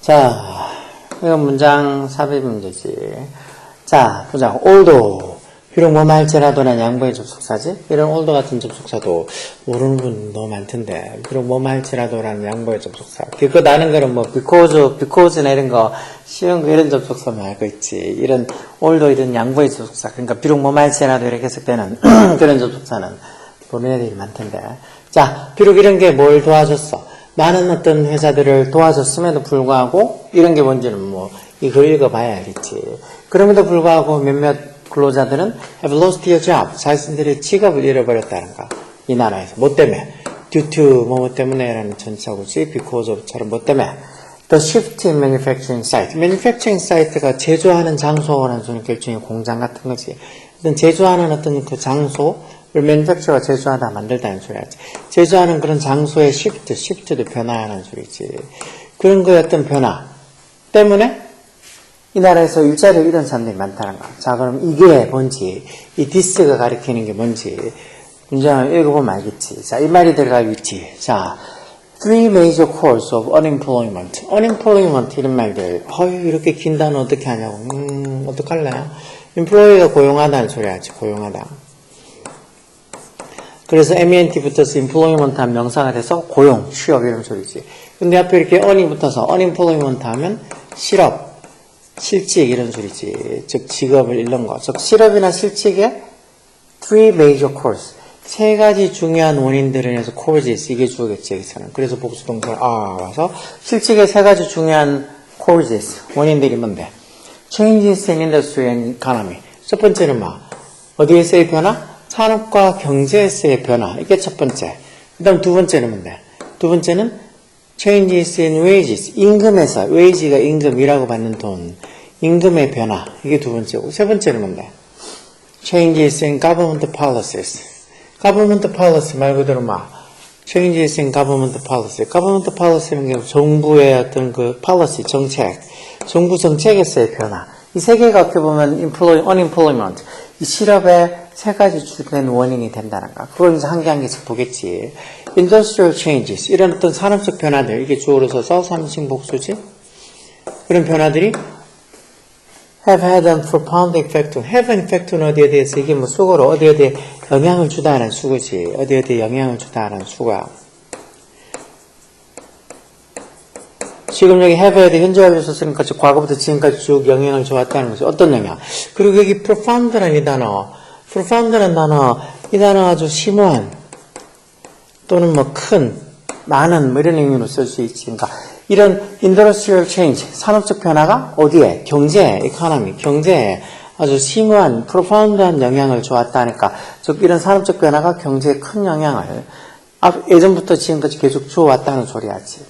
자, 이건 문장 삽입 문제지. 자, 보자. although. 비록 뭐뭐 할지라도는 양보의 접속사지? 이런 although 같은 접속사도 모르는 분 너무 많던데. 비록 뭐뭐 할지라도라는 양보의 접속사. 그거 나는 거는 뭐, because나 이런 거, 쉬운 거 이런 접속사만 알고 있지. 이런 although 이런 양보의 접속사. 그러니까 비록 뭐뭐 할지라도 이렇게 해석되는 그런 접속사는 모르는 애들이 많던데. 자, 비록 이런 게 뭘 도와줬어? 많은 어떤 회사들을 도와줬음에도 불구하고 이런 게 뭔지는 뭐 이걸 읽어봐야 알겠지. 그럼에도 불구하고 몇몇 근로자들은 have lost their job, 자신들의 직업을 잃어버렸다는 거. 이 나라에서. 뭐 때문에? due to 뭐 때문에 라는 전치사고지 because of처럼 뭐 때문에? the shift in manufacturing site. manufacturing site가 제조하는 장소라는 소리는 일종의 공장 같은 거지. 어떤 제조하는 어떤 그 장소 manufacture가 제조하다 만들다는 소리야지. 제조하는 그런 장소의 shift도 변화하는 소리지. 그런 거의 어떤 변화 때문에 이 나라에서 일자리를 잃은 사람들이 많다는 거야. 자, 그럼 이게 뭔지, 이 this가 가리키는 게 뭔지 문장을 읽어보면 알겠지. 자, 이 말이 들어갈 위치. 자, three major causes of unemployment. unemployment 이런 말들. 이렇게 긴 단어 어떻게 하냐고. 어떡할래? employee가 고용하다는 소리야지. 고용하다. 그래서 MENT 붙어서 employment 하면 명사가 돼서 고용, 취업 이런 소리지. 근데 앞에 이렇게 on이 붙어서 unemployment 하면 실업, 실직 이런 소리지. 즉 직업을 잃는 거. 즉 실업이나 실직의 three major causes. 세 가지 중요한 원인들을 해서 causes 이게 주어겠지 여기서는. 그래서 복수동사 와서 실직의 세 가지 중요한 causes 원인들이 뭔데? Changes in industry and economy. 첫 번째는 뭐? 어디에서의 변화? 산업과 경제에서의 변화. 이게 첫 번째. 그 다음 두 번째는 뭔데? 두 번째는 changes in wages. 임금에서, wage가 임금이라고 받는 돈. 임금의 변화. 이게 두 번째고. 세 번째는 뭔데? changes in government policies. government policy 말 그대로 막 changes in government policy. government policy는 게 정부의 어떤 그 policy, 정책. 정부 정책에서의 변화. 이 세 개가 어떻게 보면 unemployment. 이 실업의 세 가지 주된 원인이 된다는 거. 그걸 이제 한 개 한 개씩 보겠지. Industrial changes. 이런 어떤 산업적 변화들. 이게 주어로 서서 삼식 복수지. 그런 변화들이 have had a profound effect. have an effect는 어디에 대해서 이게 뭐 수고로 어디에 영향을 주다라는 수고지. 어디에 영향을 주다라는 수고야. 지금 여기 have에 대해 현재 완료 썼으니까 과거부터 지금까지 쭉 영향을 줘왔다는 거죠. 어떤 영향? 그리고 여기 profound라는 이 단어. profound라는 단어, 이 단어 아주 심오한 또는 뭐 큰, 많은 뭐 이런 의미로 쓸 수 있지. 그러니까 이런 industrial change, 산업적 변화가 어디에? 경제에, economy, 경제에 아주 심오한, profound한 영향을 줘왔다니까. 즉 이런 산업적 변화가 경제에 큰 영향을 예전부터 지금까지 계속 줘왔다는 소리야지.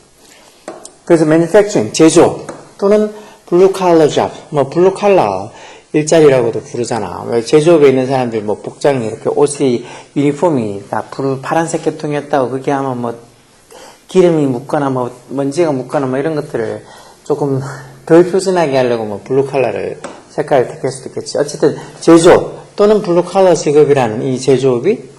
그래서 manufacturing, 제조 또는 blue collar job, 뭐 blue collar 일자리라고도 부르잖아. 왜 제조업에 있는 사람들 뭐 복장이 이렇게 옷이 유니폼이 다 파란색 계통이었다고 그게 아마 뭐 기름이 묻거나 뭐 먼지가 묻거나 뭐 이런 것들을 조금 덜 표준하게 하려고 뭐 블루 칼라를 색깔을 택할 수도 있겠지. 어쨌든 제조업 또는 블루 칼라 직업이라는 이 제조업이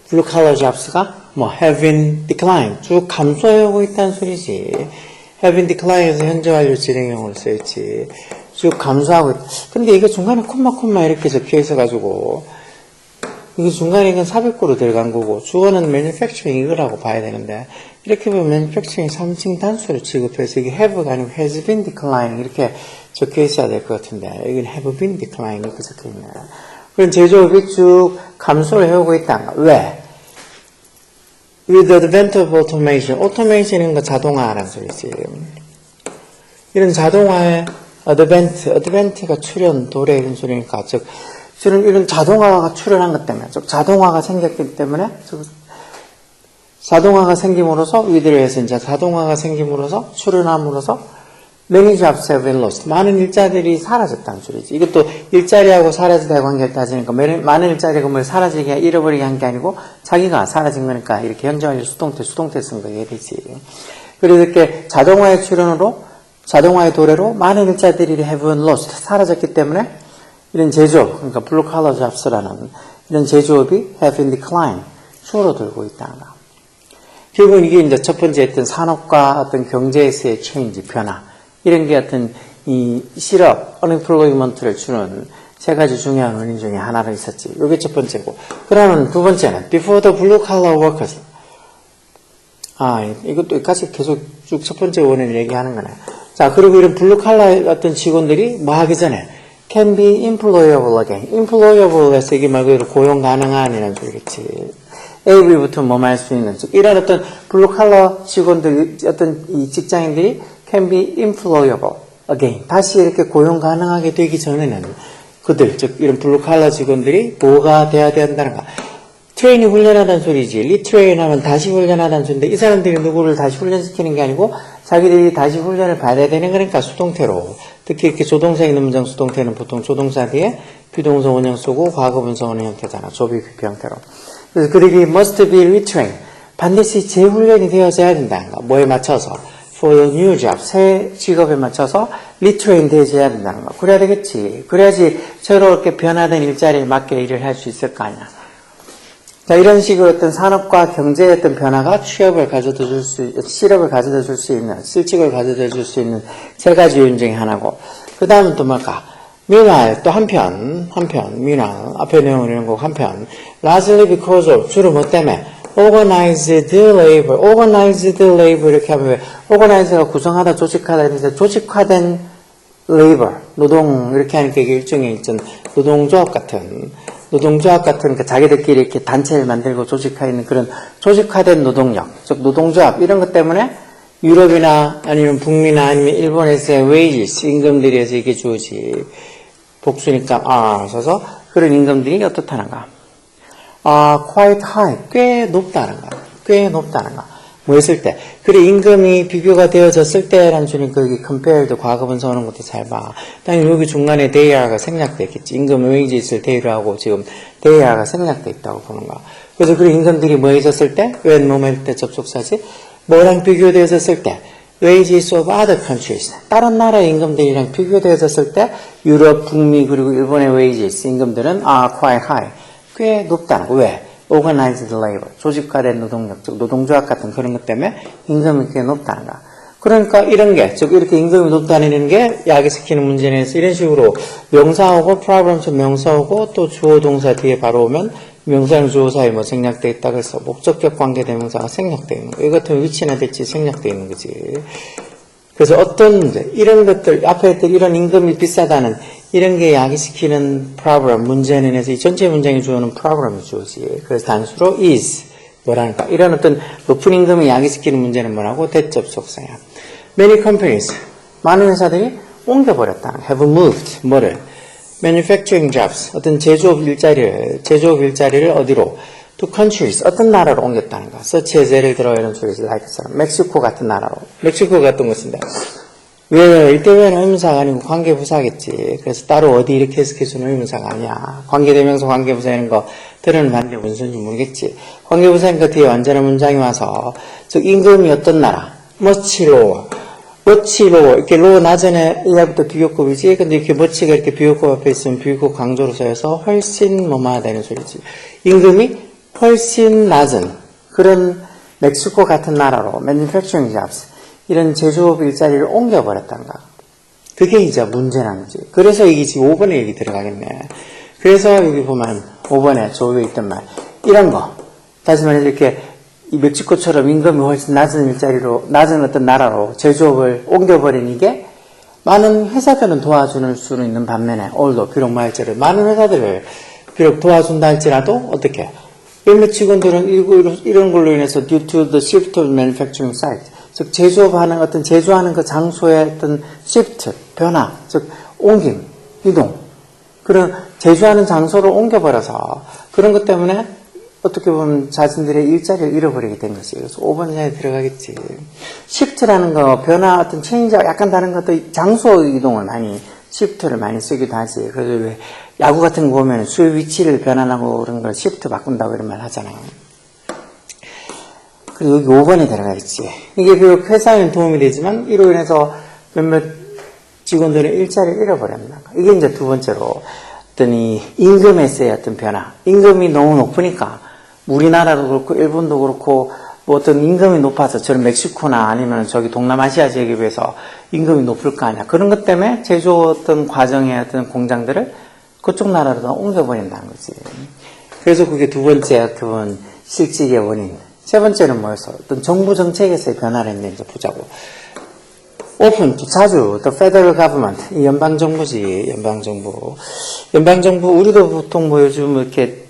블루 칼라 잡스가 뭐 have been declined 쭉 감소하고 있다는 소리지. have been decline에서 현재 완료 진행형으로 쓰였지. 쭉 감소하고 있다. 근데 이게 중간에 콤마 이렇게 적혀 있어가지고 이게 중간에 이건 삽입구로 들어간 거고 주어는 manufacturing 이거라고 봐야 되는데 이렇게 보면 manufacturing 3층 단수를 취급해서 이게 have가 아니고 has been declining 이렇게 적혀 있어야 될 것 같은데 여기는 have been declining 이렇게 적혀 있네. 그럼 제조업이 쭉 감소를 해오고 있다. 왜? With the advent of automation. automation은 거 자동화라는 소리지. 이런 자동화의 advent가 출현, 도래 이런 소리니까 즉 이런 자동화가 출현한 것 때문에 즉 자동화가 생겼기 때문에 즉 자동화가 생김으로써 위드를 해서 이제 자동화가 생김으로써 출현함으로써 many jobs have been lost. 많은 일자리들이 사라졌다는 소리지. 이것도 일자리하고 사라지다의 관계를 따지니까 많은 일자리가 뭘 사라지게 잃어버리게 한 게 아니고 자기가 사라진 거니까 이렇게 현재 완료 수동태 쓴 거게 되지. 그래서 이렇게 자동화의 출현으로 자동화의 도래로 많은 일자리들이 have been lost 사라졌기 때문에 이런 제조업, 그러니까 blue collar jobs라는 이런 제조업이 have in decline, 줄어들고 있다는 거. 결국은 이게 이제 첫 번째 어떤 산업과 어떤 경제에서의 change, 변화, 이런 게 어떤 이 실업, unemployment를 주는 세 가지 중요한 원인 중에 하나로 있었지. 이게 첫 번째고. 그러면 두 번째는 before the blue collar workers. 이것도 같이 계속 쭉 첫 번째 원인을 얘기하는 거네. 자, 그리고 이런 블루 칼라 어떤 직원들이 뭐 하기 전에 can be employable again. employable에서 이게 말 그대로 고용 가능한이라는 소리겠지. able부터 뭐 할 수 있는, 즉 이런 어떤 블루 칼라 직원들, 어떤 이 직장인들이 can be employable again. 다시 이렇게 고용 가능하게 되기 전에는 그들, 즉 이런 블루 칼라 직원들이 뭐가 돼야 된다는가. 트레이닝 훈련하다는 소리지. 리트레인 하면 다시 훈련하다는 소리인데 이 사람들이 누구를 다시 훈련시키는 게 아니고 자기들이 다시 훈련을 받아야 되는 거니까 수동태로. 특히 이렇게 조동사 있는 문장 수동태는 보통 조동사 뒤에 비동사 원형 쓰고 과거분사 원형 형태잖아. 조비 비피 형태로. 그래서 그들이 must be retrained. 반드시 재훈련이 되어져야 된다는 거. 뭐에 맞춰서? for the new job. 새 직업에 맞춰서 retrain 되어져야 된다는 거. 그래야 되겠지. 그래야지 새롭게 변화된 일자리에 맞게 일을 할 수 있을 거 아니야. 자, 이런 식으로 어떤 산업과 경제의 어떤 변화가 실업을 가져다 줄 수 있는, 실직을 가져다 줄 수 있는 세 가지 요인 중에 하나고, 그 다음은 또 뭘까? meanwhile, 또 한편, meanwhile, 앞에 내용을 읽은 거 한편, largely because of, 주로 뭐 때문에? organized labor, 이렇게 하면 왜? organize가 구성하다, 조직하다, 이래서 조직화된 labor, 노동, 이렇게 하니까 이게 일종의 있던 노동조합 같은, 그러니까 자기들끼리 이렇게 단체를 만들고 조직화있는 그런 조직화된 노동력, 즉 노동조합 이런 것 때문에 유럽이나 아니면 북미나 아니면 일본에서의 wages, 임금들에서 이게 주어지 복수니까 써서 그런 임금들이 어떻다는가? quite high, 꽤 높다는가? 뭐 했을 때? 그래, 임금이 비교가 되어졌을 때라는 주는 거기 compared 과거분사 오는 것도 잘 봐. 당연히 여기 중간에 they are가 생략돼 있겠지. 임금 wages를 대유를 하고 지금 they are가 생략돼 있다고 보는 거야. 그래서 그래, 임금들이 뭐 해졌을 때? when 뭐할 때 접속사지? 뭐랑 비교되어졌을 때? wages of other countries. 다른 나라의 임금들이랑 비교되어졌을 때 유럽, 북미 그리고 일본의 wages, 임금들은 quite high. 꽤 높다는 거. 왜? organized labor, 조직화된 노동력, 즉 노동조합 같은 그런 것 때문에 임금이 꽤 높다는 거야. 그러니까 이런 게, 즉 이렇게 임금이 높다는 게 야기시키는 문제에서 이런 식으로 명사하고 problems 명사하고 또 주어 동사 뒤에 바로 오면 명사랑 주어 사이에 뭐 생략되어 있다 그래서 목적격 관계대명사가 생략되어 있는 거. 이 같은 위치나 대치 생략되어 있는 거지. 그래서 어떤 문제, 이런 것들, 앞에 했던 이런 임금이 비싸다는 이런 게 야기시키는 problem, 문제는 해서 이 전체 문장이 주어는 problem이 주어지. 그래서 단수로 is, 뭐라니까. 이런 어떤 높은 임금이 야기시키는 문제는 뭐라고? 대접속사야. Many companies, 많은 회사들이 옮겨버렸다는, have moved, 뭐를? Manufacturing jobs, 어떤 제조업 일자리를 어디로? to countries, 어떤 나라로 옮겼다는 거. such as 예를 들어 이런 소리지, like 멕시코 같은 나라로. 멕시코 같은 것인데. 왜, 일대회는 의문사가 아니고 관계부사겠지. 그래서 따로 어디 이렇게 해석해주는 의문사가 아니야. 관계대명사, 관계부사 이런 거 들으는 반대 무슨 소리인지 모르겠지. 관계부사니까 뒤에 완전한 문장이 와서, 즉, 임금이 어떤 나라? much lower. 이렇게 low 나전에 이하부터 비교급이지. 근데 이렇게 much가 이렇게 비교급 앞에 있으면 비교급 강조로 써서 훨씬 뭐만 되는 소리지. 임금이 훨씬 낮은 그런 멕시코 같은 나라로 manufacturing jobs 이런 제조업 일자리를 옮겨버렸단가. 그게 이제 문제라는 거지. 그래서 이게 지금 5번에 얘기 들어가겠네. 그래서 여기 보면 5번에 조에 있던 말 이런 거 다시 말해서 이렇게 이 멕시코처럼 임금이 훨씬 낮은 일자리로 낮은 어떤 나라로 제조업을 옮겨버린 이게 많은 회사들은 도와주는 수는 있는 반면에 비록 말처럼 많은 회사들을 비록 도와준다 할지라도 어떻게 몇몇 직원들은 이런 걸로 인해서 due to the shift of manufacturing site, 즉 제조하는 어떤 제조하는 그 장소의 어떤 shift, 변화, 즉 옮김, 이동, 그런 제조하는 장소를 옮겨버려서 그런 것 때문에 어떻게 보면 자신들의 일자리를 잃어버리게 된 것이. 그래서 5번 이하에 들어가겠지. shift라는 거, 변화, 어떤 체인지와 약간 다른 것도 장소 이동을 많이 시프트를 많이 쓰기도 하지. 그래서 왜 야구 같은 거 보면 수의 위치를 변환하고 그런 걸 시프트 바꾼다고 이런 말 하잖아요. 그리고 여기 5번에 들어가 있지. 이게 그 회사에는 도움이 되지만 이로 인해서 몇몇 직원들의 일자리를 잃어버렸나. 이게 이제 두 번째로 어떤 이 임금에서의 어떤 변화. 임금이 너무 높으니까 우리나라도 그렇고 일본도 그렇고 뭐 어떤 임금이 높아서 저런 멕시코나 아니면 저기 동남아시아 지역에 비해서 임금이 높을 거 아니야. 그런 것 때문에 제조했던 과정의 어떤 공장들을 그쪽 나라로 다 옮겨버린다는 거지. 그래서 그게 두 번째 그건 실직의 원인. 세 번째는 뭐였어? 어떤 정부 정책에서의 변화를 했는지 보자고. often, 자주, the federal government, 이 연방정부지, 연방정부. 연방정부, 우리도 보통 뭐 요즘 이렇게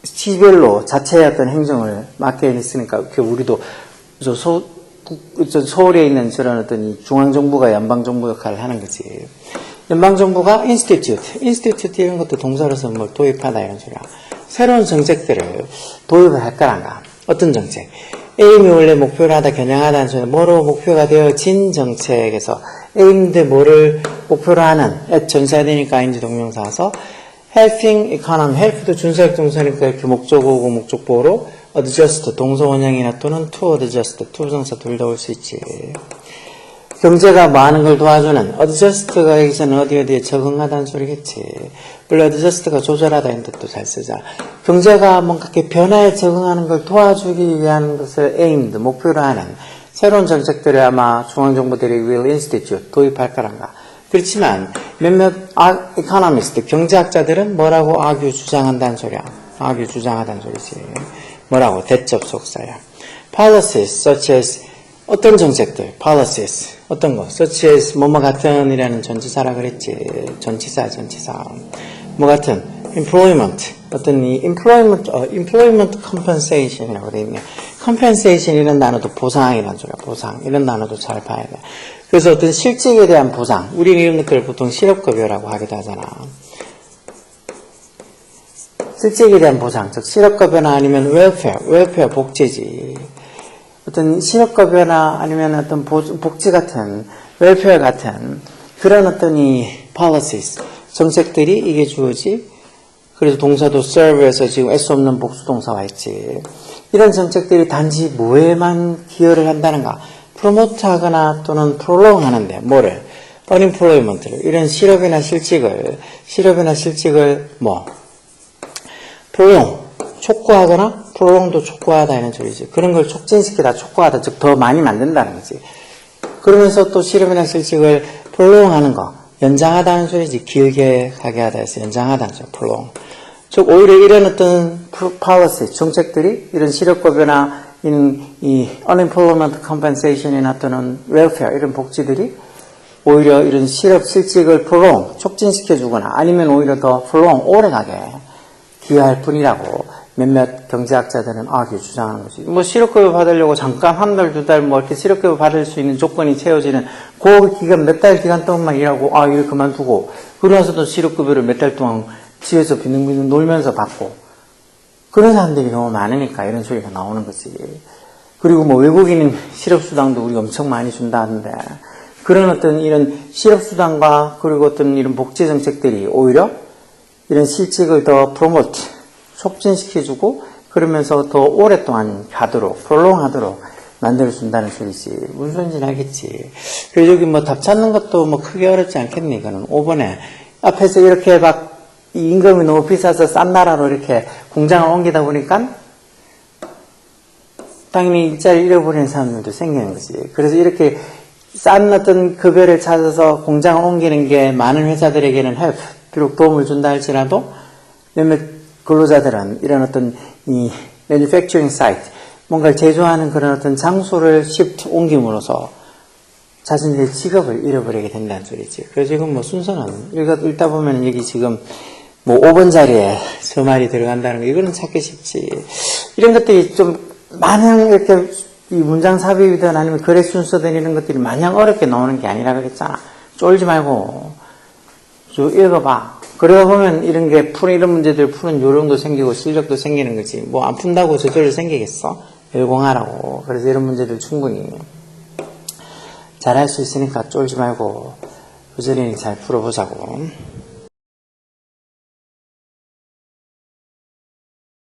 시별로 자체의 어떤 행정을 맡게 있으니까, 우리도 서울에 있는 저런 어떤 이 중앙정부가 연방정부 역할을 하는 거지. 연방정부가 institute 이런 것도 동사로서 뭘 도입하다 이런 소리야. 새로운 정책들을 도입을 할 거란가. 어떤 정책? aim이 원래 목표를 하다 겨냥하다는 소리는 뭐로 목표가 되어진 정책에서 aimed 뭐를 목표로 하는 at 전사해야 되니까 ing 동명사서 helping economy, help도 준사역 동사니까 이렇게 목적어고 목적보로 adjust 동사 원형이나 또는 to adjust 투부정사 둘 다 올 수 있지. 경제가 뭐 하는 걸 도와주는 adjust가 여기서는 어디에 적응하다는 소리겠지. 물론 adjust가 조절하다 이런 뜻도 잘 쓰자. 경제가 뭔가 이렇게 변화에 적응하는 걸 도와주기 위한 것을 aimed, 목표로 하는 새로운 정책들을 아마 중앙정부들이 will institute, 도입할 거란가. 그렇지만 몇몇 economist, 경제학자들은 뭐라고 argue, 주장한다는 소리야. argue, 주장하다는 소리지. 뭐라고? 대접속사야. policies such as 어떤 정책들, policies, 어떤 거, such as 뭐뭐 같은이라는 전치사라 그랬지. 전치사. 뭐 같은, employment, 어떤 이 employment compensation이라고 돼 있네. compensation 이런 단어도 보상이라는 소리야. 보상 이런 단어도 잘 봐야 돼. 그래서 어떤 실직에 대한 보상, 우리는 이런 것들을 보통 실업급여라고 하기도 하잖아. 실직에 대한 보상, 즉 실업급여나 아니면 웰페어 복지지. 어떤 실업급여나 아니면 어떤 복지 같은, 웰페어 같은 그런 어떤 이 policies, 정책들이 이게 주어지. 그래서 동사도 serve에서 지금 S 없는 복수동사와 있지. 이런 정책들이 단지 뭐에만 기여를 한다는가? 프로모트하거나 또는 프롤롱 하는데 뭐를? unemployment를, 이런 실업이나 실직을 뭐? 프롤롱, 촉구하거나 프롤롱도 촉구하다 이런 소리지. 그런 걸 촉진시키다, 촉구하다, 즉 더 많이 만든다는 거지. 그러면서 또 실업이나 실직을 프롤롱하는 거, 연장하다는 소리지. 길게 가게 하다 해서 연장하다는 소리, 프롤롱. 즉 오히려 이런 어떤 policy, 정책들이 이런 실업급여나 이 unemployment compensation이나 또는 welfare 이런 복지들이 오히려 이런 실직을 prolong, 촉진시켜주거나 아니면 오히려 더 prolong, 오래가게 기여할 뿐이라고 몇몇 경제학자들은 주장하는 거지. 뭐 실업급여 받으려고 잠깐 한 달, 두 달 뭐 이렇게 실업급여 받을 수 있는 조건이 채워지는 그 기간, 몇 달 기간 동안만 일하고 일을 그만두고 그러면서도 실업급여를 몇 달 동안 집에서 빈둥빈둥 놀면서 받고 그런 사람들이 너무 많으니까 이런 소리가 나오는 거지. 그리고 뭐 외국인은 실업수당도 우리가 엄청 많이 준다 하는데 그런 어떤 이런 실업수당과 그리고 어떤 이런 복지정책들이 오히려 이런 실직을 더 프로모트, 촉진시켜주고 그러면서 더 오랫동안 하도록, 프롤롱하도록 만들어준다는 소리지. 무슨 소리인지 알겠지. 그리고 여기 뭐 답 찾는 것도 뭐 크게 어렵지 않겠니? 이거는 5번에 앞에서 이렇게 막 이 임금이 너무 비싸서 싼 나라로 이렇게 공장을 옮기다 보니까 당연히 일자리를 잃어버리는 사람들도 생기는 거지. 그래서 이렇게 싼 어떤 급여를 찾아서 공장을 옮기는 게 많은 회사들에게는 help, 비록 도움을 준다 할지라도 몇몇 근로자들은 이런 어떤 이 manufacturing site, 뭔가를 제조하는 그런 어떤 장소를 shift, 옮김으로써 자신들의 직업을 잃어버리게 된다는 소리지. 그래서 지금 뭐 순서는 읽다 보면 여기 지금 뭐 5번 자리에 저 말이 들어간다는 거, 이거는 찾기 쉽지. 이런 것들이 좀 마냥 이렇게 이 문장 삽입이든 아니면 글의 순서든 이런 것들이 마냥 어렵게 나오는 게 아니라 그랬잖아. 쫄지 말고 쭉 읽어봐. 그러다 보면 이런 문제들 푸는 요령도 생기고 실력도 생기는 거지. 뭐 안 푼다고 저절로 생기겠어? 열공하라고. 그래서 이런 문제들 충분히 잘할 수 있으니까 쫄지 말고 부지런히 잘 풀어보자고.